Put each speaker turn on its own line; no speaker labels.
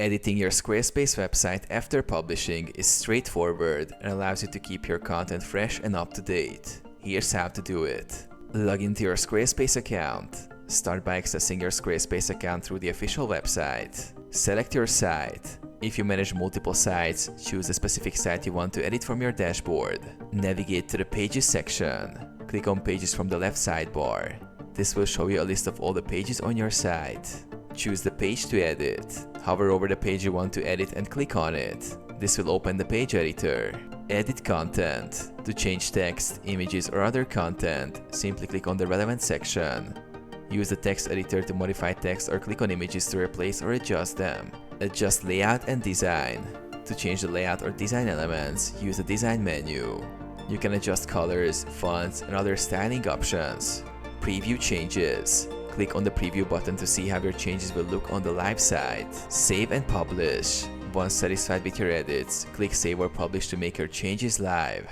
Editing your Squarespace website after publishing is straightforward and allows you to keep your content fresh and up to date. Here's how to do it. Log into your Squarespace account. Start by accessing your Squarespace account through the official website. Select your site. If you manage multiple sites, choose a specific site you want to edit from your dashboard. Navigate to the Pages section. Click on Pages from the left sidebar. This will show you a list of all the pages on your site. Choose the page to edit. Hover over the page you want to edit and click on it. This will open the page editor. Edit content. To change text, images, or other content, simply click on the relevant section. Use the text editor to modify text or click on images to replace or adjust them. Adjust layout and design. To change the layout or design elements, use the design menu. You can adjust colors, fonts, and other styling options. Preview changes. Click on the preview button to see how your changes will look on the live site. Save and publish. Once satisfied with your edits, click Save or Publish to make your changes live.